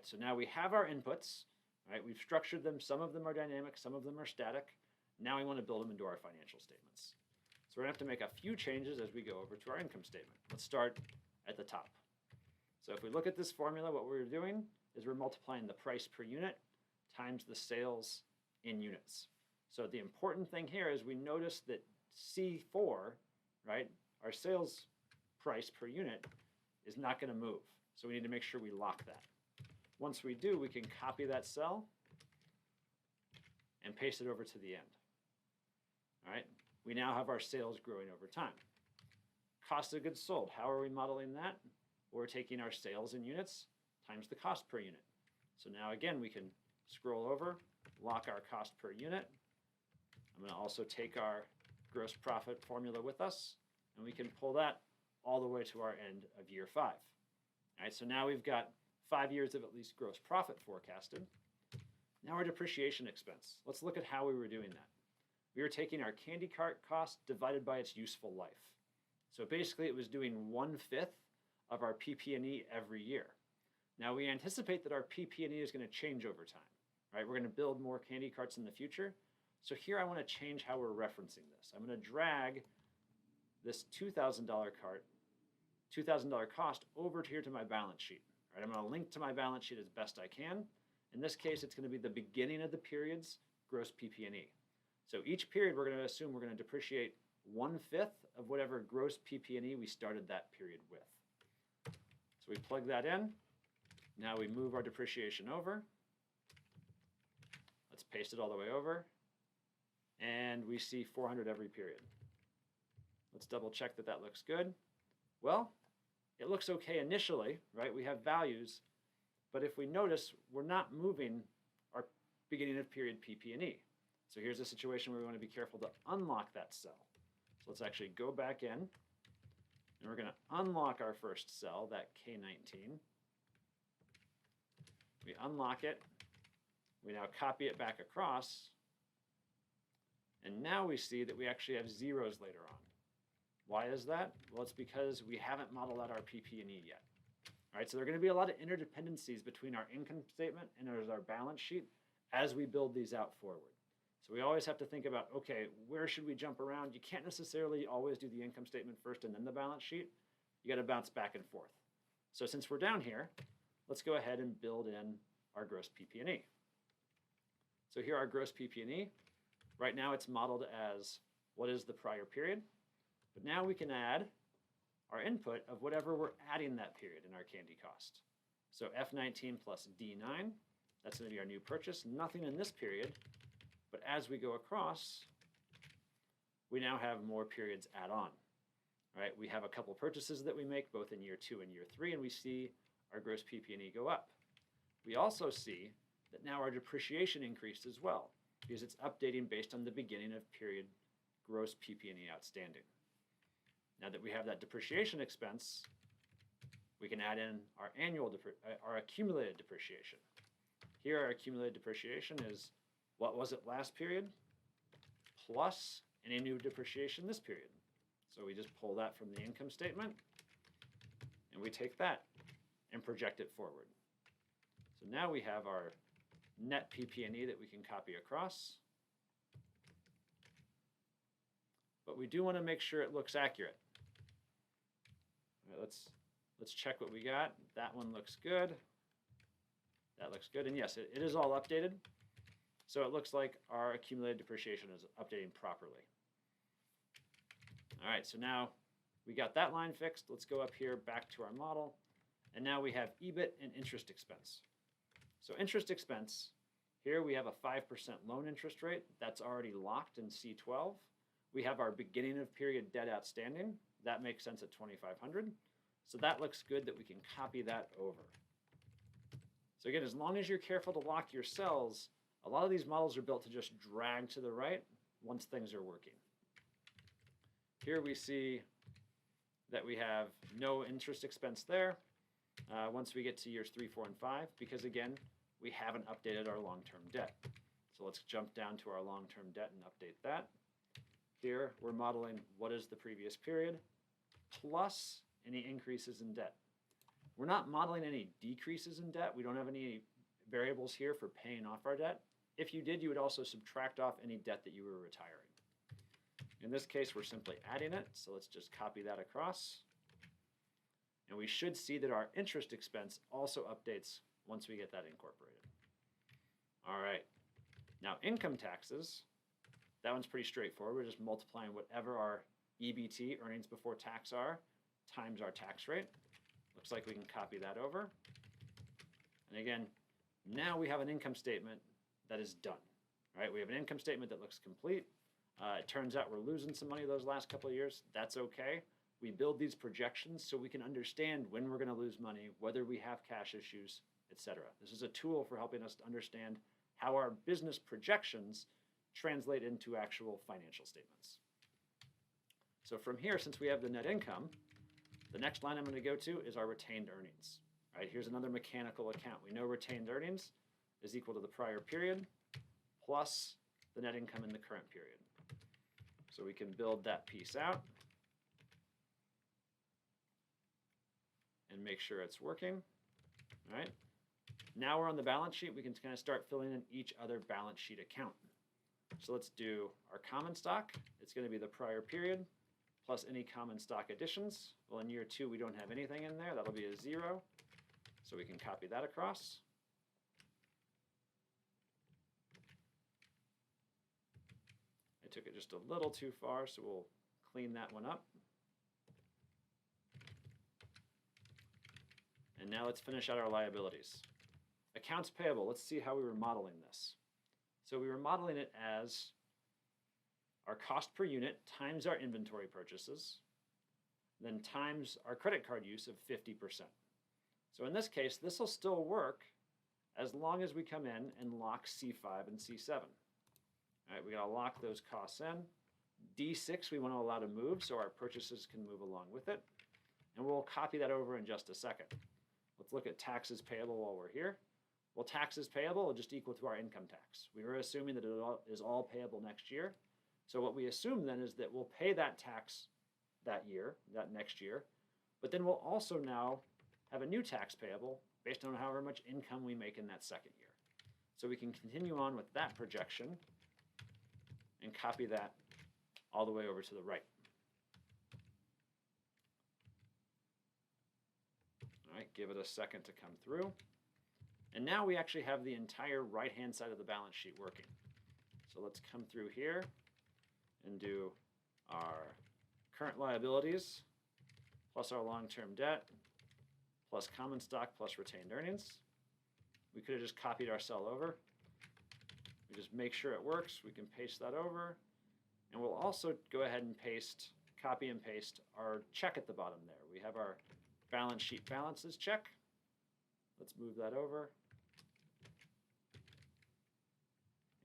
right, so now we have our inputs, right? We've structured them. Some of them are dynamic, some of them are static. Now we want to build them into our financial statements. So we're going to have to make a few changes as we go over to our income statement. Let's start at the top. So if we look at this formula, what we're doing is we're multiplying the price per unit times the sales in units. So the important thing here is we notice that C4, right, our sales price per unit is not going to move. So we need to make sure we lock that. Once we do, we can copy that cell and paste it over to the end. All right, we now have our sales growing over time. Cost of goods sold, how are we modeling that? We're taking our sales in units times the cost per unit. So now again, we can scroll over, lock our cost per unit. I'm going to also take our gross profit formula with us, and we can pull that all the way to our end of year 5. All right, so now we've got 5 years of at least gross profit forecasted. Now our depreciation expense. Let's look at how we were doing that. We were taking our candy cart cost divided by its useful life. So basically it was doing 1/5 of our PP&E every year. Now we anticipate that our PP&E is going to change over time, right? We're going to build more candy carts in the future. So here I want to change how we're referencing this. I'm going to drag this $2,000 cart, $2,000 cost over here to my balance sheet. Right? I'm going to link to my balance sheet as best I can. In this case, it's going to be the beginning of the period's gross PP&E. So each period we're going to assume we're going to depreciate 1/5 of whatever gross PP&E we started that period with. So we plug that in. Now we move our depreciation over. Let's paste it all the way over. And we see 400 every period. Let's double check that that looks good. Well, it looks okay initially, right? We have values, but if we notice, we're not moving our beginning of period PP&E. So here's a situation where we want to be careful to unlock that cell. So let's actually go back in, and we're going to unlock our first cell, that K19. We unlock it. We now copy it back across. And now we see that we actually have zeros later on. Why is that? Well, it's because we haven't modeled out our PP&E yet. All right, so there are going to be a lot of interdependencies between our income statement and our balance sheet as we build these out forward. So we always have to think about, okay, where should we jump around? You can't necessarily always do the income statement first and then the balance sheet. You got to bounce back and forth. So since we're down here, let's go ahead and build in our gross PP&E. So here our gross PP&E. Right now it's modeled as what is the prior period, but now we can add our input of whatever we're adding that period in our candy cost. So F19 plus D9, that's going to be our new purchase. Nothing in this period, but as we go across, we now have more periods add on. All right, we have a couple purchases that we make both in year 2 and year 3, and we see our gross PP&E go up. We also see that now our depreciation increased as well, because it's updating based on the beginning of period gross PP&E outstanding. Now that we have that depreciation expense, we can add in our our accumulated depreciation. Here our accumulated depreciation is what was it last period plus any new depreciation this period. So we just pull that from the income statement and we take that and project it forward. So now we have our net PP&E that we can copy across. But we do want to make sure it looks accurate. All right, let's check what we got. That one looks good. That looks good. And yes, it is all updated. So it looks like our accumulated depreciation is updating properly. All right, so now we got that line fixed. Let's go up here back to our model. And now we have EBIT and interest expense. So interest expense, here we have a 5% loan interest rate. That's already locked in C12. We have our beginning of period debt outstanding. That makes sense at $2,500. So that looks good that we can copy that over. So again, as long as you're careful to lock your cells, a lot of these models are built to just drag to the right once things are working. Here we see that we have no interest expense there once we get to years 3, 4, and 5, because again, we haven't updated our long-term debt. So let's jump down to our long-term debt and update that. Here, we're modeling what is the previous period plus any increases in debt. We're not modeling any decreases in debt. We don't have any variables here for paying off our debt. If you did, you would also subtract off any debt that you were retiring. In this case, we're simply adding it, so let's just copy that across. And we should see that our interest expense also updates once we get that incorporated. All right, now income taxes, that one's pretty straightforward. We're just multiplying whatever our EBT, earnings before tax, are times our tax rate. Looks like we can copy that over. And again, now we have an income statement that is done, right? We have an income statement that looks complete. It turns out we're losing some money those last couple of years. That's okay. We build these projections so we can understand when we're going to lose money, whether we have cash issues, etc. This is a tool for helping us to understand how our business projections translate into actual financial statements. So from here, since we have the net income, the next line I'm going to go to is our retained earnings. All right, here's another mechanical account. We know retained earnings is equal to the prior period plus the net income in the current period. So we can build that piece out and make sure it's working. All right. Now we're on the balance sheet. We can kind of start filling in each other balance sheet account. So let's do our common stock. It's going to be the prior period plus any common stock additions. Well, in year 2, we don't have anything in there. That'll be a 0. So we can copy that across. I took it just a little too far, so we'll clean that one up. And now let's finish out our liabilities. Accounts payable, let's see how we were modeling this. So we were modeling it as our cost per unit times our inventory purchases, then times our credit card use of 50%. So in this case, this will still work as long as we come in and lock C5 and C7. All right, we gotta lock those costs in. D6 we want to allow to move so our purchases can move along with it. And we'll copy that over in just a second. Let's look at taxes payable while we're here. Well, taxes payable are just equal to our income tax. We were assuming that it is all payable next year. So what we assume then is that we'll pay that tax that year, that next year, but then we'll also now have a new tax payable based on however much income we make in that second year. So we can continue on with that projection and copy that all the way over to the right. All right, give it a second to come through. And now we actually have the entire right-hand side of the balance sheet working. So let's come through here and do our current liabilities plus our long-term debt plus common stock plus retained earnings. We could have just copied our cell over. We just make sure it works. We can paste that over. And we'll also go ahead and copy and paste our check at the bottom there. We have our balance sheet balances check. Let's move that over.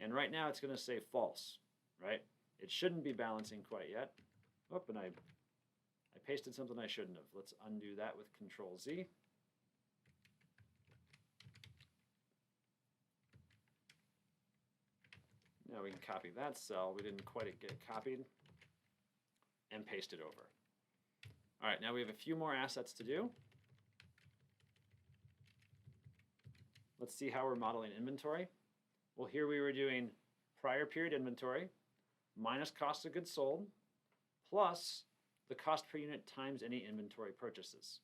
And right now it's going to say false, right? It shouldn't be balancing quite yet. Oh, and I pasted something I shouldn't have. Let's undo that with Control Z. Now we can copy that cell. We didn't quite get copied. And paste it over. All right, now we have a few more assets to do. Let's see how we're modeling inventory. Well, here we were doing prior period inventory minus cost of goods sold plus the cost per unit times any inventory purchases.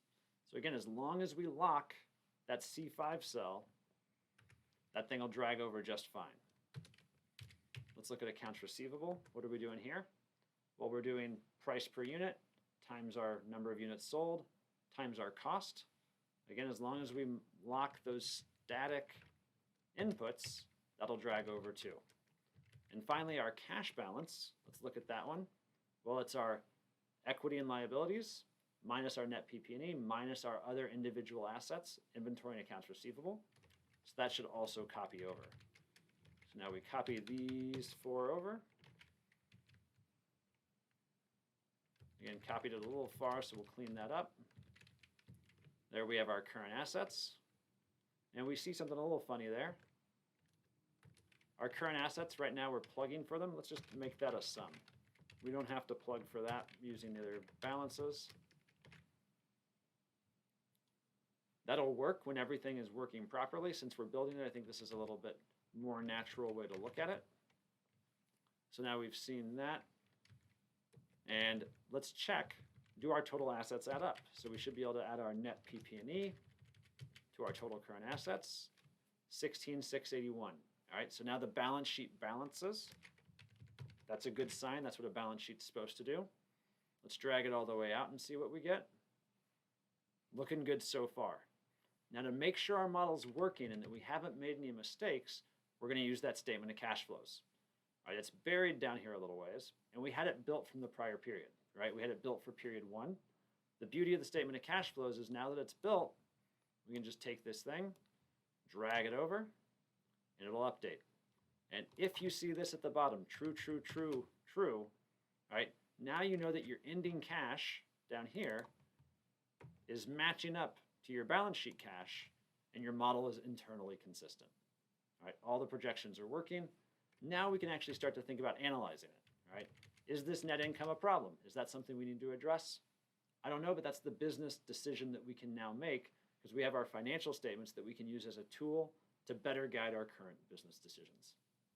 So again, as long as we lock that C5 cell, that thing will drag over just fine. Let's look at accounts receivable. What are we doing here? Well, we're doing price per unit times our number of units sold times our cost. Again, as long as we lock those static inputs, that'll drag over too. And finally, our cash balance, let's look at that one. Well, it's our equity and liabilities minus our net PP&E minus our other individual assets, inventory and accounts receivable. So that should also copy over. So now we copy these 4 over. Again, copied it a little far, so we'll clean that up. There we have our current assets. And we see something a little funny there. Our current assets, right now we're plugging for them. Let's just make that a sum. We don't have to plug for that using their balances. That'll work when everything is working properly. Since we're building it, I think this is a little bit more natural way to look at it. So now we've seen that. And let's check, do our total assets add up? So we should be able to add our net PP&E to our total current assets, 16,681. All right, so now the balance sheet balances. That's a good sign. That's what a balance sheet's supposed to do. Let's drag it all the way out and see what we get. Looking good so far. Now to make sure our model's working and that we haven't made any mistakes, we're going to use that statement of cash flows. All right, it's buried down here a little ways, and we had it built from the prior period, right? We had it built for period 1. The beauty of the statement of cash flows is now that it's built, we can just take this thing, drag it over, and it'll update. And if you see this at the bottom, true, true, true, true, all right, now you know that your ending cash down here is matching up to your balance sheet cash, and your model is internally consistent. All right, all the projections are working. Now we can actually start to think about analyzing it. All right, is this net income a problem? Is that something we need to address? I don't know, but that's the business decision that we can now make because we have our financial statements that we can use as a tool to better guide our current business decisions.